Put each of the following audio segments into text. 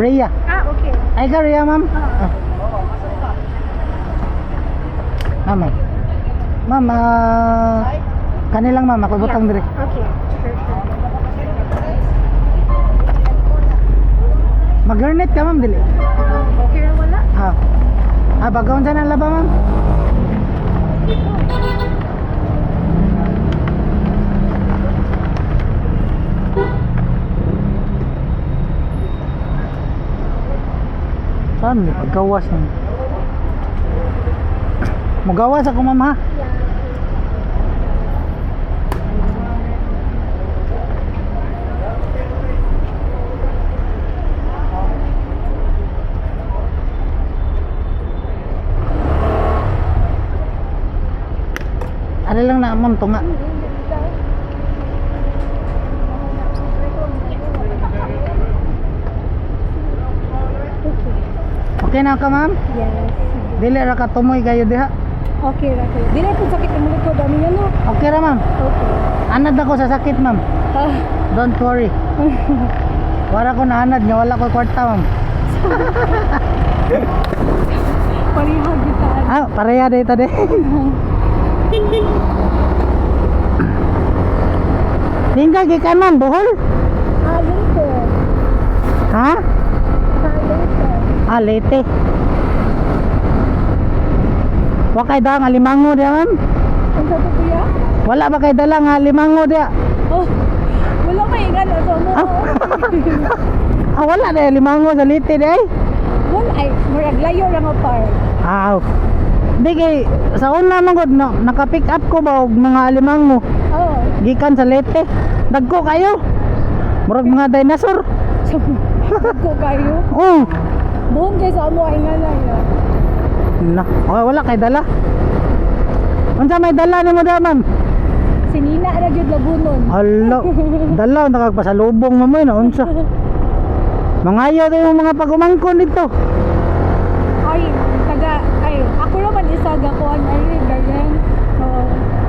Rhea. Okay. Ay ka Rhea, ma'am. Ma'am. Ma'am, kanilang ma'am, ako butang dire. Okay. Mag-garnet ka, ma'am, dili. Okay na wala? Bagawon sa nang laba, ma'am. Saan ni pagkawas mo? Magawas ako, ma'am, ha? Ano lang na, ma'am, tunga. Okay na ka, ma'am? Yes. Dili ra ka tumoy kayo diha. Okay ra kayo. Dili po sakit ang likod dami yan no. Okay ra, ma'am. Okay. Anad ako sa sakit, ma'am. Don't worry. Wala ko naanad nga, wala ko kwarta, ma'am. Parihag kita. Pareha dito de. Tinggal gikan, ma'am, Bohol. Late. Ha? Late. Leyte. Wa kay dala nga limango dia, ma'am. Ang sabi kuya? Wala ba kay dala nga limango dia? Oh. Wala maingan aso mo. Wala na limango sa Leyte di ay. Wala ay murag layo ra nga par. Di kay sa una man gud no, naka-pick up ko ba og mga limango gikan sa Leyte. Dagko kayo. Murag mga dinosaur. Ko kayo. Buhon kay sa amo ay nga lang. Wala kay dala. Unsa may dala nimo da, ma'am? Sinina ra gyud labunon. Hala, dala nakagpasalubong mo na unsa. Mangayo tayo yung mga pagumangkon dito. Ay, ako naman isa gakuan ay ganyan.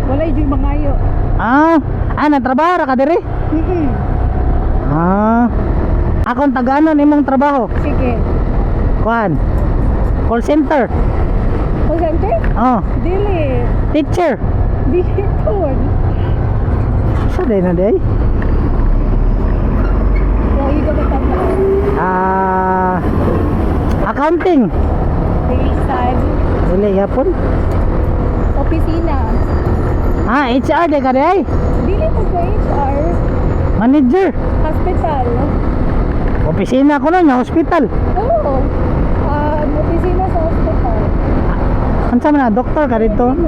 Wala yung mangayo. Nagtrabaho ra ka diri? Akong taga-ano nimong trabaho? Sige. Kuan? Call center? Call center? Dili. Teacher? Dili ko. Sa day na day? Hindi ko matanda. Accounting? Dili sad. Dili yapon? Opisina. HR day ka day? Dili ko sa HR. Manager? Hospital. Opisina ko nun, hospital. Oo. Opisina sa hospital. Ansa man na, doktor ka dito?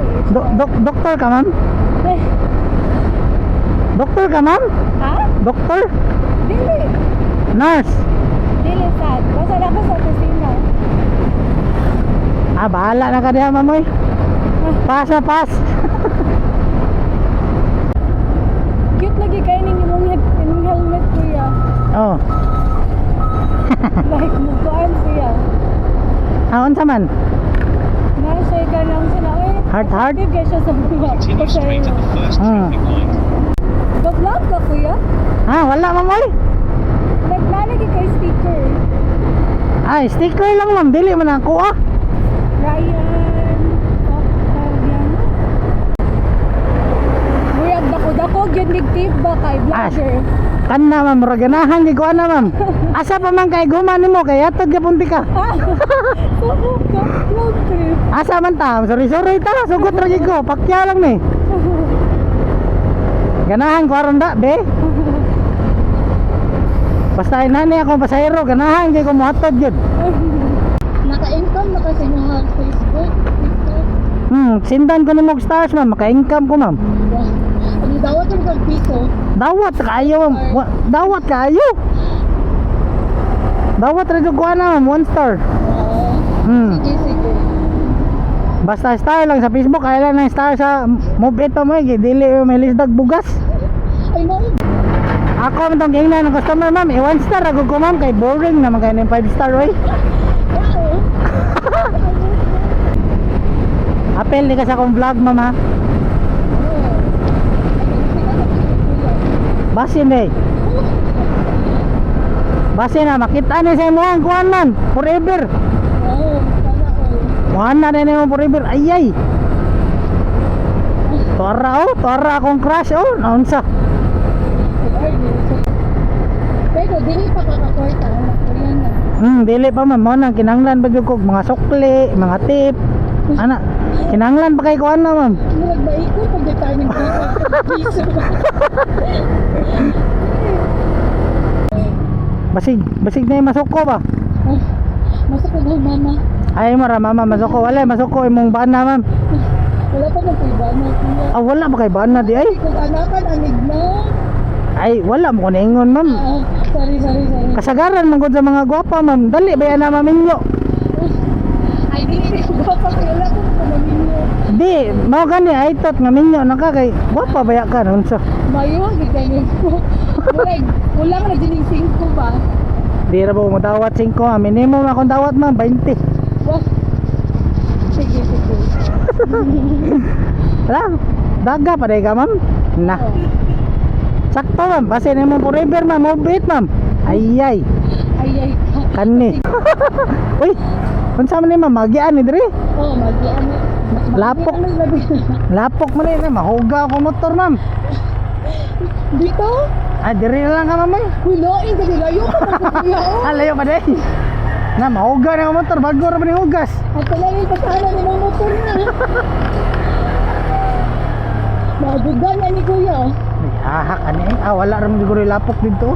Doktor ka, ma'am? Doktor ka, ma'am? Ha? Doktor? Dili. Nurse? Dili sad. Basta na ako sa opisina. Bahala na ka diha, mamoy. Pass na pass. Cute lagi kayo yung helmet kuya. Like mo kuan siya. Unsa man? Nasa ka lang sila. Hard? Bigay siya sa mga pasero. Ba-vlog ka kuya? Wala, mamoy. Naglalagay kay sticker. Sticker lang, ma'am. Dili man ako, Ryan. Murag dako-dako gyud nigtip ba kay vlogger. Kana, ma'am, murag ganahan gi ko ana, ma'am. Asa pa man kay guman nimo kay atod gyapon ti ka. Vlog trip. Asa man ta? Sorry ta, sugot ra gyud ko. Pakya lang ni. Ganahan ko aron da, be. Basta inani ako pasahero, ganahan gyud ko mohatod gyud. Naka-income na kasi mga Facebook, TikTok. Sindan ko ni Mog Stars, ma'am. Maka-income ko, ma'am. Ano dawat yung piso? Dawat kayo, ma'am. Dawat kayo. Dawat rin ko na, ma'am. 1 star. Sige. Basta star lang sa Facebook. Kaya lang ng star sa Move It mo. Dili may lisdag bugas. Ay no. Ako itong gingnan ng customer, ma'am. 1 star ako ko, ma'am. Kay boring na magkaya ng 5 star, oy. Apel di ka sa akong vlog, ma'am, ha? Basin, eh. Base na makita ni sa imong kuan man forever. Oo, sana all. Wala na nimo forever. Ayay. Tuara akong crush oh. Naunsa? Pero dili pa kakakwarta, yan na. Dili pa man mo nang kinanglan ba gyud kog mga sukli, mga tip. Ana, kinanglan pa kay kuan na ma'am. Murag maikot pag di tayo piso. Basig na yung masuko ba? Masuk ko daw mama. Ay mara mama masuko wala masuko imong bana ma'am. Wala pa nang kuya na kuya. Ah wala ba kay bana di ay? Kung anakan, anig na. Ay wala mo ko naingon ma'am. Sorry. Kasagaran man gud sa mga gwapa ma'am. Dali ba yan na maminyo? Ay, dili ko pa wala ko kumaminyo. Di, mao gani ay tot nga minyo naka kay gwapa ba ya ka unsa? Mayo, giganyan ko. Kulang na dining 5 ba? Di ra ba mo dawat 5 ah. Minimum akong dawat ma'am 20. Wah. Sige. Wala. Daga pa day ka ma'am. Na. Sakto ma'am. Base nimo forever ma'am. Mobit ma'am. Ayay. Ay ka. Kani. Uy. Unsa man ni ma'am? Magian ni diri. Oh, magian. Lapok. Lapok man ni mahuga ako motor ma'am. Dito? Ah, diri na lang ka ma'am. Huloin ka nilayo ka kuya. Ah, layo pa day. Na mahuga na ako motor bago ra man ni hugas. At pala yung pasana ni mga motor na. Mabugan na ni kuya. Ay, hahak ani. Ah, wala ra man siguro lapok dito.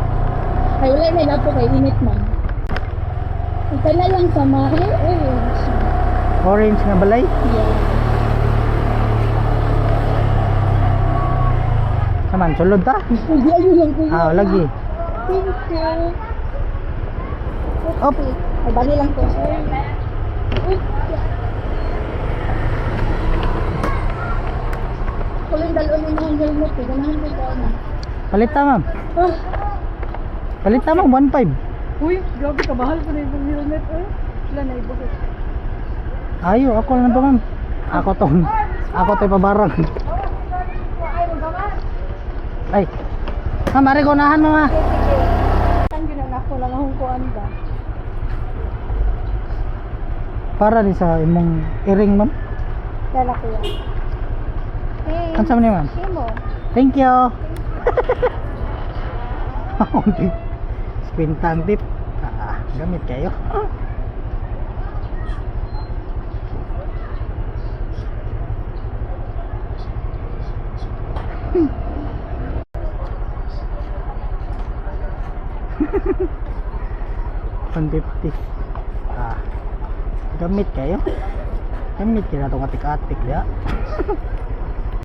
Ay, wala na lapo kay init man. Ika na lang sa mahe. Orange nga balay. Yeah. Saman sulod ta. Hindi ayun lang kuya. Ah, lagi. Thank you. Op. Ay, bali lang to. Kuling dalon yung mga helmet. Ganahan ko ko na. Palita ma'am. Ah. Palita ma'am 1.5. Uy, grabe ka. Bahal ko na yung helmet. Wala na ibukit. Ayo, ako lang to ma'am. Ako to. Ako to pabarang. Ay. Ma'am, ari ko nahan mo ma. Saan yun ako lang akong kuhan ba? Para di sa imong earring ma'am. Kala ko yan. Hey, Kansa man ni ma'am? Simo. Thank you. Spintang tip. Ah, gamit kayo. $150. Ah, gamit kayo. Gamit kayo na itong atik-atik ya.